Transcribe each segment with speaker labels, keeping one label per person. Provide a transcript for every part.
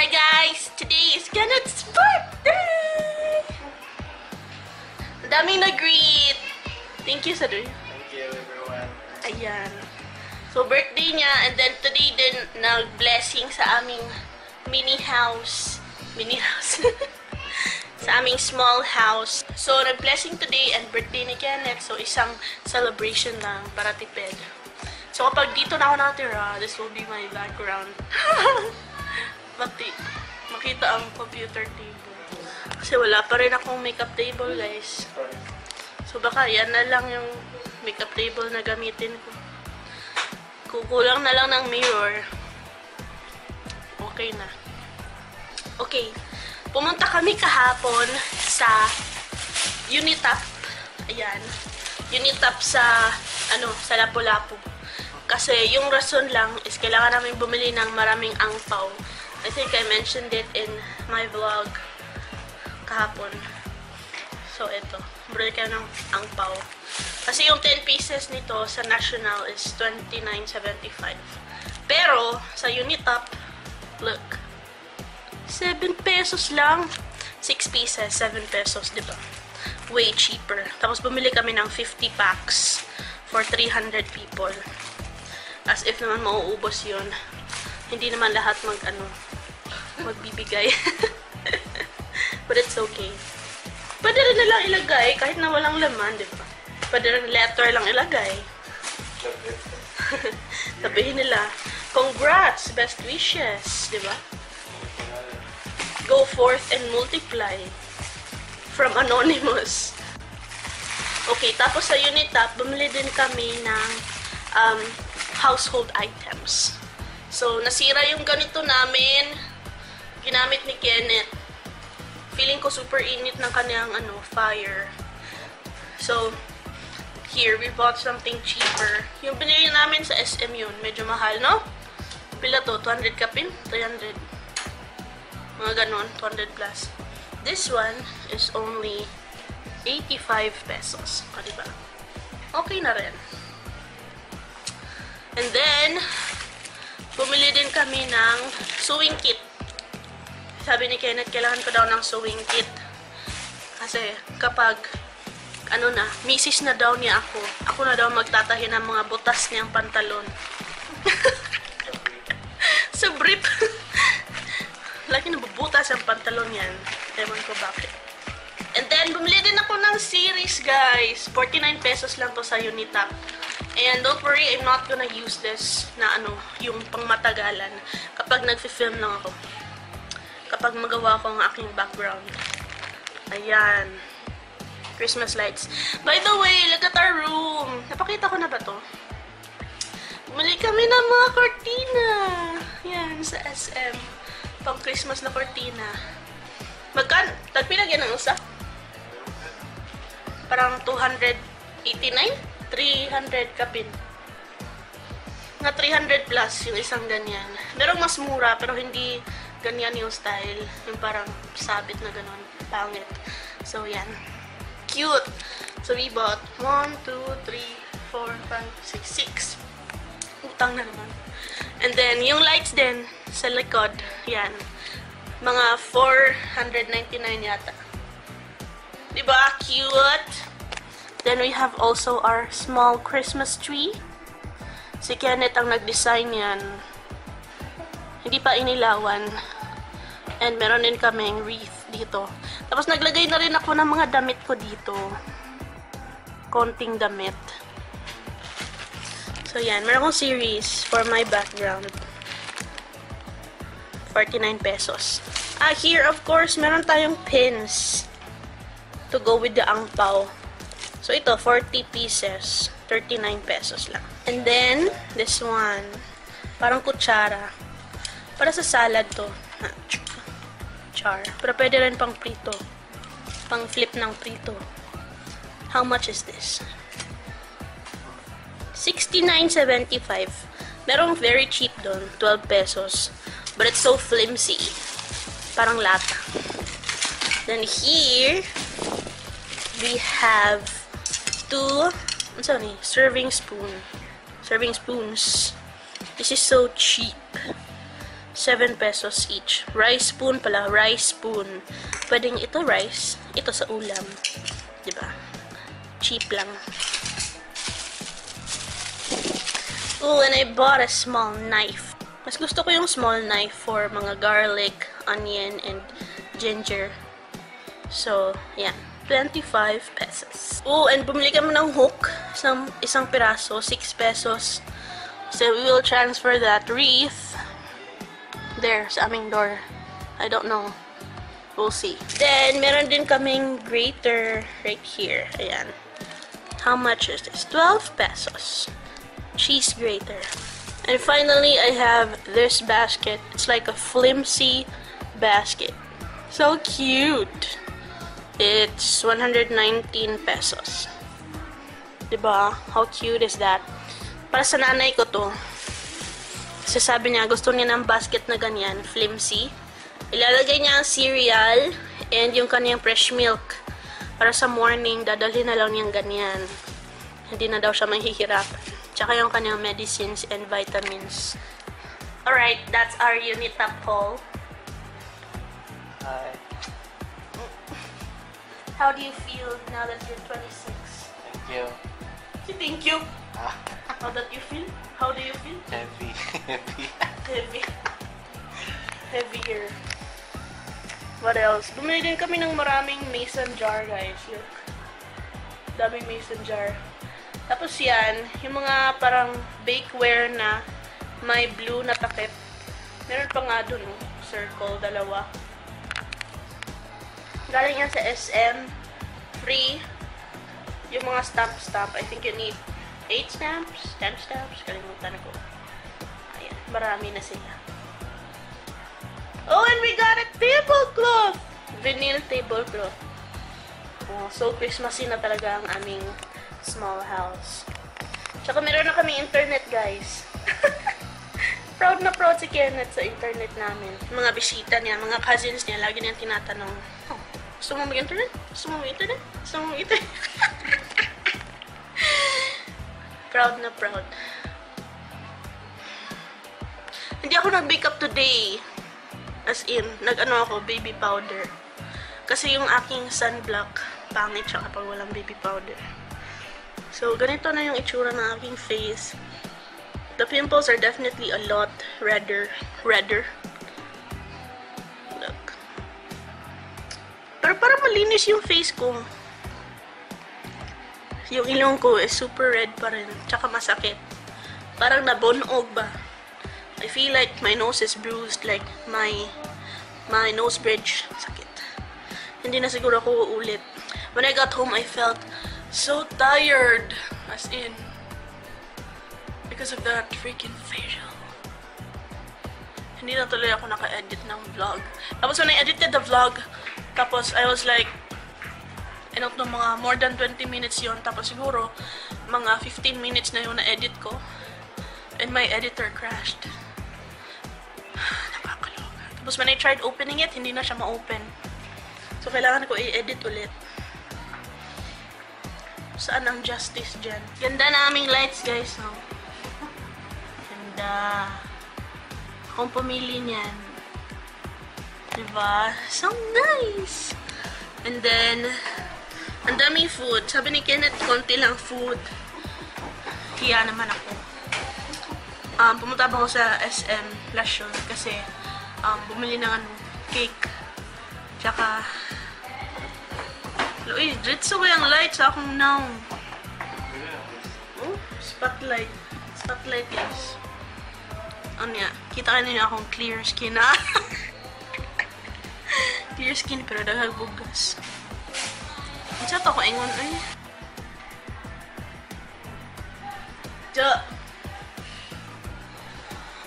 Speaker 1: Hi guys! Today is Kenneth's birthday! Ang daming nag-greet! Thank you, Sadri.
Speaker 2: Thank you, everyone.
Speaker 1: Ayan. So, birthday niya, and then today din, nag-blessing sa aming mini house. Mini house. Sa aming small house. So, nag-blessing today and birthday ni Kenneth. So, isang celebration lang para tipid. So, kapag dito na ako nakatira, this will be my background. Pati, makita ang computer table. Kasi wala pa rin akong makeup table, guys. So, baka yan na lang yung makeup table na gamitin ko. Kukulang na lang ng mirror. Okay na. Okay. Pumunta kami kahapon sa Unitap. Ayan. Unitap sa, sa Lapu-Lapu. Kasi yung rason lang is kailangan namin bumili ng maraming angpaw. I think I mentioned it in my vlog kahapon. So, ito. Bumili kayo ng angpaw. Kasi yung 10 pieces nito sa National is $29.75. Pero, sa Unitap, look. 7 pesos lang. 6 pieces, 7 pesos, diba? Way cheaper. Tapos bumili kami ng 50 packs for 300 people. As if naman mauubos yun. Hindi naman lahat magbibigay. But it's okay. Pwede rin nilang ilagay kahit na walang laman, diba? Pwede rin letter lang ilagay. Sabihin nila, congrats, best wishes, diba? Go forth and multiply. From Anonymous. Okay, tapos sa Unitap, bumili din kami ng household items. So, nasira yung ganito namin. Ginamit ni Kenneth. Feeling ko super init ng kanyang fire. So, here, we bought something cheaper. Yung binili namin sa SM yun, medyo mahal, no? Pila to? 200 kapin? 300. Mga ganon, 200 plus. This one is only 85 pesos. O, diba? Okay na rin. And then, bumili din kami ng sewing kit. Sabi ni Kenneth, kailangan ko daw ng sewing kit. Kasi, kapag, misis na daw niya ako. Ako na daw magtatahi ng mga butas niyang pantalon. Sa brief. Lagi nabubutas ang pantalon yan. Ewan ko bakit. And then, bumili din ako ng series, guys. 49 pesos lang to sa Unitap. And don't worry, I'm not gonna use this na yung pangmatagalan. Kapag nagfi-film lang ako. Kapag magawa ko ang aking background. Ayan. Christmas lights. By the way, look at our room. Napakita ko na ba to? Bumili kami ng mga cortina. Yan, sa SM. Pang Christmas na cortina. Magkano? Tagpilagyan ng usa? Parang 289? 300 kapin. Nga 300 plus yung isang ganyan. Merong mas mura pero hindi ganyan yung style. Yung parang sabit na ganon. Pangit. So, yan. Cute! So, we bought 1, 2, 3, 4, 5, 6, 6. Utang na naman. And then, yung lights din sa likod, yan. Mga 499 yata. Diba? Cute! Then, we have also our small Christmas tree. Si Kenneth ang nag-design yan. Hindi pa inilawan. And meron din kaming wreath dito. Tapos, naglagay na rin ako ng mga damit ko dito. Konting damit. So, yan. Meron akong series for my background. 49 pesos. Here, of course, meron tayong pins to go with the angpao. So, ito, 40 pieces. 39 pesos lang. And then, this one. Parang kutsara. Para sa salad to. Char. Pero pwede rin pang prito. Pang flip ng prito. How much is this? $69.75. Merong very cheap doon. 12 pesos. But it's so flimsy. Parang lata. Then here, we have serving spoons. This is so cheap. 7 pesos each. Rice spoon pala. Rice spoon. Pwedeng ito rice. Ito sa ulam. Diba? Cheap lang. Oh, and I bought a small knife. Mas gusto ko yung small knife for mga garlic, onion, and ginger. So, yeah. 25 pesos. Oh, and bumili kami ng hook. Isang piraso. 6 pesos. So, we will transfer that wreath there sa aming door. I don't know. We'll see. Then, meron din kaming grater right here. Ayan. How much is this? 12 pesos. Cheese grater. And finally, I have this basket. It's like a flimsy basket. So cute. It's 119 pesos. Diba? How cute is that? Para sa nanay ko to. Kasi sabi niya, gusto niya ng basket na ganyan, flimsy. Ilalagay niya ang cereal and yung kanyang fresh milk. Para sa morning, dadalhin na lang niyang ganyan. Hindi na daw siya mahihirapan. Tsaka yung kanyang medicines and vitamins. Alright, that's our Unitap haul.
Speaker 2: Hi.
Speaker 1: How do you feel now that you're 26?
Speaker 2: Thank you.
Speaker 1: Thank you. How that you feel? How do you feel?
Speaker 2: Heavy. Heavy.
Speaker 1: Heavy. Heavier. What else? Bumili din kami ng maraming mason jar, guys. Look. Daming mason jar. Tapos yan, yung mga parang bakeware na may blue na takip. Meron pa nga dun, oh. Circle, dalawa. Galing yan sa SM. Free. Yung mga stamp. I think you need 8 stamps, 10 stamps. Kalimutan ko. Ayan, marami na sila. Oh, and we got a tablecloth! Vinyl tablecloth. Oh, so Christmassy na talaga ang aming small house. Tsaka meron na kami internet, guys. Proud na proud si Kenneth sa internet namin. Mga bisita niya, mga cousins niya, lagi niyang tinatanong, oh, gusto mo mag-internet? Gusto mo mag-internet? Gusto mo mag-internet? Proud na proud. Hindi ako nag-bake up today. As in, nag-ano ako, baby powder. Kasi yung aking sunblock, pangit siya kapag walang baby powder. So, ganito na yung itsura ng aking face. The pimples are definitely a lot redder. Look. Pero parang malinis yung face ko. Yung ilong ko is super red pa rin. Tsaka masakit. Parang nabunog ba? I feel like my nose is bruised. Like my nose bridge. Sakit. Hindi na siguro ako uulit. When I got home, I felt so tired. As in, because of that freaking facial. Hindi na tuloy ako naka-edit ng vlog. Tapos when I edited the vlog, tapos I was like, I don't know, mga more than 20 minutes yon. Tapos siguro, mga 15 minutes na yung na-edit ko. And my editor crashed. Nakakaloka. Tapos when I tried opening it, hindi na siya ma-open. So, kailangan ko i-edit ulit. Saan ang justice dyan? Ganda na aming lights, guys. Oh. Ganda. Akong pumili niyan. Diba? So nice! And then, ang daming food. Sabi ni Kenneth, konti lang food. Hiya naman ako. Pumunta ba ako sa SM Lasyon kasi bumili ng cake. Tsaka, uy, dritso ko yung light sa akong now. Oh, spotlight. Spotlight, guys. Ano yan? Kita ka ninyo akong clear skin, ha? Clear skin, pero daghang bugas. Ang sa to ko ingon, ay. Jo!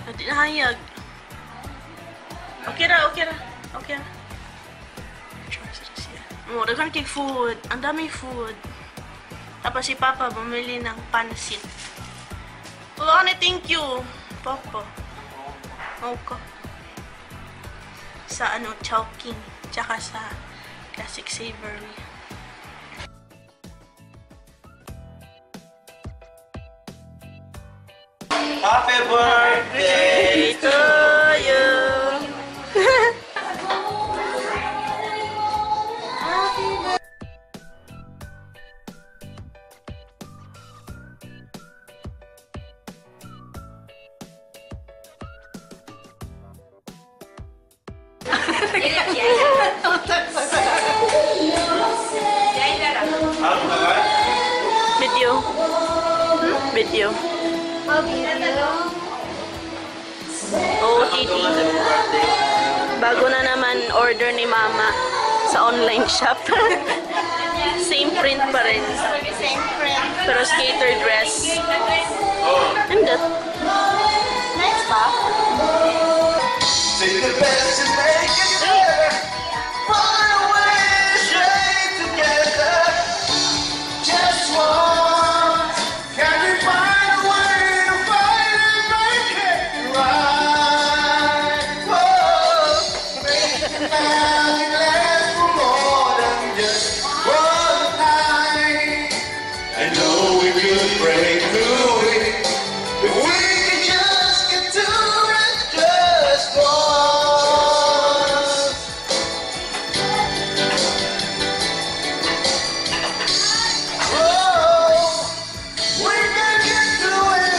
Speaker 1: Hindi na hayag. Okay ra, okay ra. Okay ra. Oh, daghang kay food. Ang daming food. Tapos si Papa bumili ng pansit. Oh, thank you, Papa. Okay. Sa Chowking. Tsaka sa Classic Savory.
Speaker 2: Happy birthday
Speaker 1: to you! Video. Video. OTT. Bago na naman order ni Mama sa online shop. Same print pa rin.
Speaker 3: Same print.
Speaker 1: Pero skater dress. And that.
Speaker 3: Nice ba?
Speaker 4: Take the best and make it better. Find a way to stay together. Just once. Can you find a way to fight and make it right? Oh, make it now and last for more than just one night. I know we could break through it. If we could just get to it just once. Oh, we can get to it.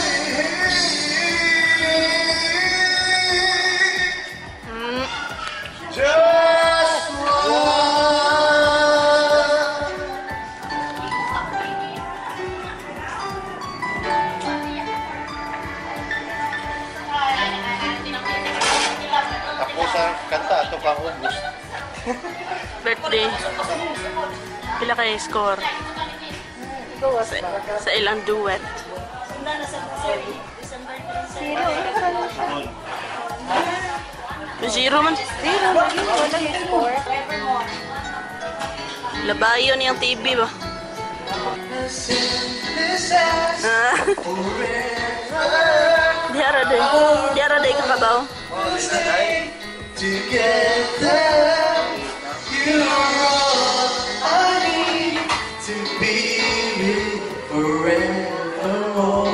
Speaker 4: Just once.
Speaker 2: Ako sa kanta ato kang ubos.
Speaker 1: Birthday. Pila kayo score? Sa ilang duet. Zero man.
Speaker 3: Zero. Wala yung score.
Speaker 1: Labayon yung TV ba? Ah. Diara day kakabaw.
Speaker 4: Together, you are all I need to be with forevermore.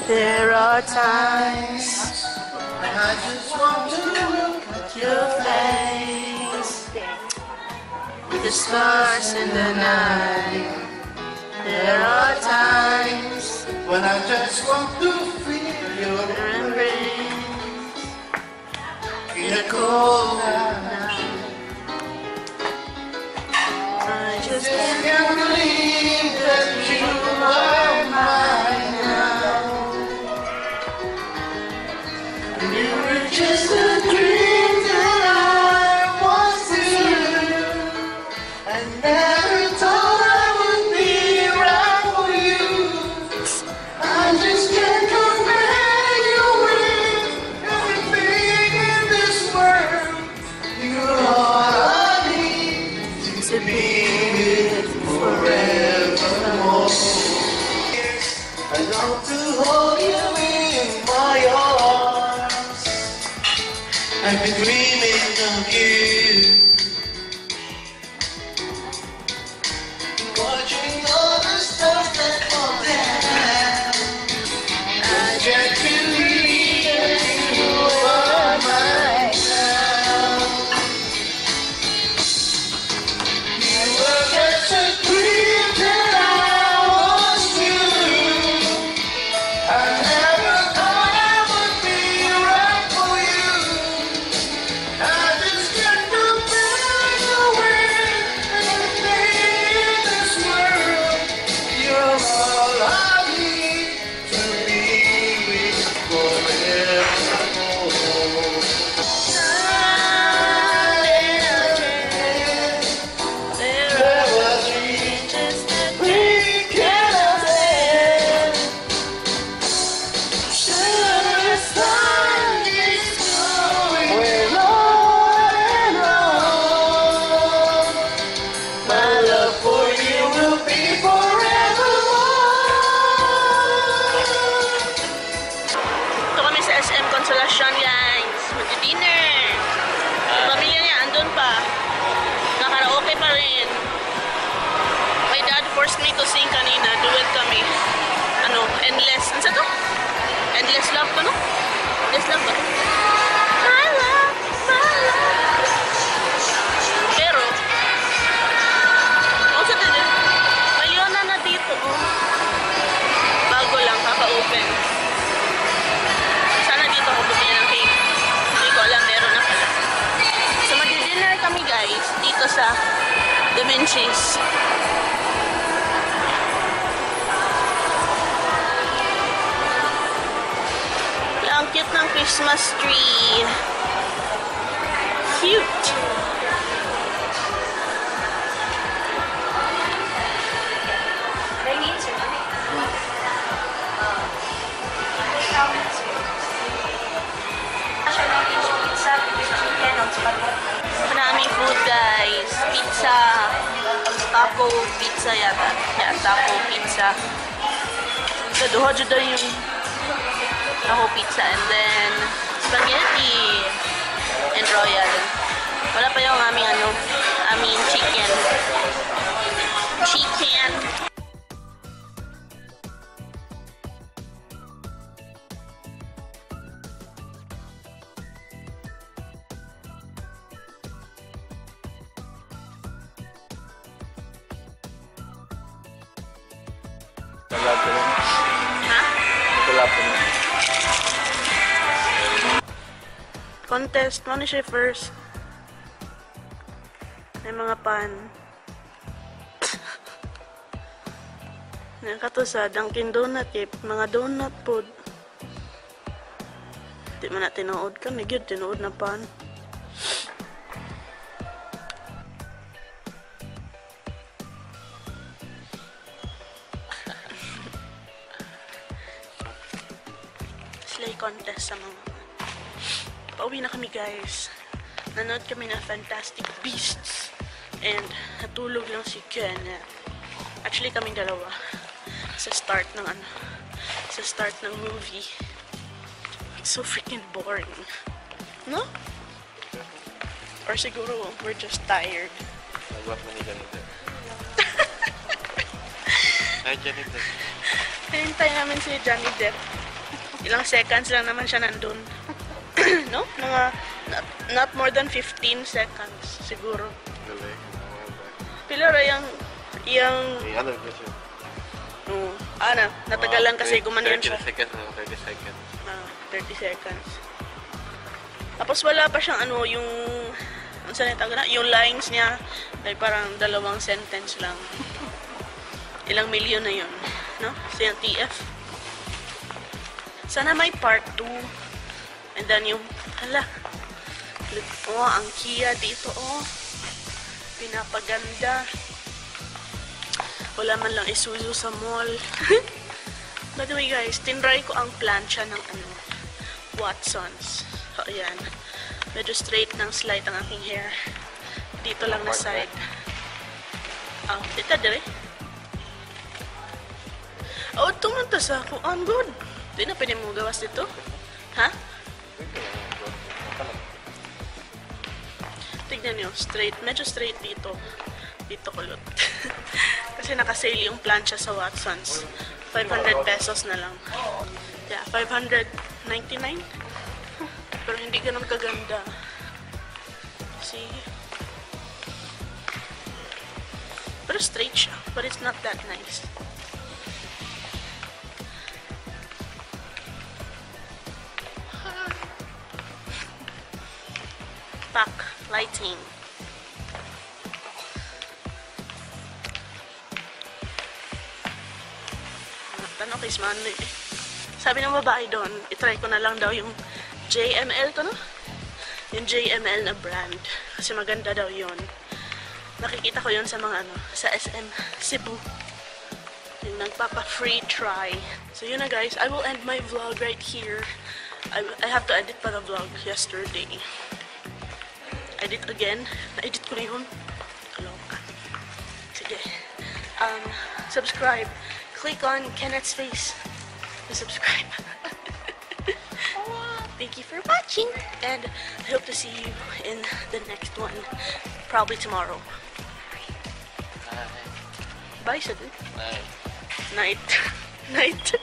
Speaker 1: There are times
Speaker 4: I just want to look at
Speaker 1: your face, the stars in the night. There are times
Speaker 4: when I just want to feel your
Speaker 1: embrace
Speaker 4: in a cold night.
Speaker 1: I just
Speaker 4: Can't believe that you are mine now. You were just a dream that I was to. I never thought I would be right for you. I just can't compare you with everything in this world. You're all I need to be with forevermore. I long to hold you in my arms. I've been dreaming of you. Watching all the stars that fall down. I can't believe that you are mine now. You were just a dream that I was to. I never thought I would be right for you. I just can't compare you with anything in this world. You're all I need to be with forevermore. There were dreams that we cannot end. Just time is going on and on. My love for you will be forevermore.
Speaker 1: Ito kami sa SM Consolacion, guys. Mag-dinner. Pamilya niya, andun pa. Nakaraoke pa rin. My dad forced me to sing kanina. Duet kami. Ano, Endless. Ano sa to? Endless Love ba, no? Endless Love ba? My love, my love. Pero, ano sa to? isa. Da Vinci's. Ang cute ng Christmas tree. Cute. Maraming food, guys. Pizza. Taco pizza yata. Yeah, taco pizza. Kaduha dyan daw yung taco pizza. And then, spaghetti. And royal. Wala pa yung aming chicken. Chicken. Contest. Ano siya first? May mga pan. Nakato sa Dunkin Donut mga donut food. Di man na tinuod ka. May good tinuod na pan. Slay contest sa mga. Pauwi na kami, guys. Nanood kami na Fantastic Beasts. And natulog lang si Ken. Actually, kaming dalawa. Sa start ng movie. It's so freaking boring. No? Or siguro, we're just tired.
Speaker 2: Nagwap mo ni Janita. Hi, Janita.
Speaker 1: Hinintay namin si Johnny Depp. Ilang seconds lang naman siya nandun. No? Mga, not more than 15 seconds, siguro.
Speaker 2: Galing.
Speaker 1: Pilaro yung...
Speaker 2: Eh, ano ba siya?
Speaker 1: Natagalan kasi gumanyan siya.
Speaker 2: 30 seconds. 30 seconds.
Speaker 1: 30 seconds. Tapos wala pa siyang yung... Ano saan yung lines niya, ay parang 2 sentence lang. Ilang milyon na yun. No? Sa yung TF. Sana may part 2. And then yung, ang Kia dito, pinapaganda. Wala man lang Isuzu sa mall. By the way, guys, tinry ko ang plancha ng Watsons. So, ayan. Medyo straight ng slide ang aking hair. Dito lang na side. Dito dire. Tumantas ako. I'm good. Di na pwede mo gawas dito. Ha? Tignan nyo, straight. Medyo straight dito. Dito kulot. Kasi nakasale yung plancha sa Watsons. 500 pesos na lang. Yeah, 599. Pero hindi ganun kaganda. See? Pero straight siya. But it's not that nice. Lighting. Tanong kay Ismano eh. Sabi ng babae doon, itry ko na lang daw yung JML to, no? Yung JML na brand. Kasi maganda daw yun. Nakikita ko yun sa mga sa SM Cebu. Yung nagpapa-free try. So yun na, guys. I will end my vlog right here. I have to edit pa the vlog yesterday. Edit again. Na-edit ko na yun. Kaloka. Sige. Subscribe. Click on Kenneth's face to subscribe. Thank you for watching. And I hope to see you in the next one. Probably tomorrow.
Speaker 2: Bye.
Speaker 1: Bye, Sadu.
Speaker 2: Bye.
Speaker 1: Night. Night.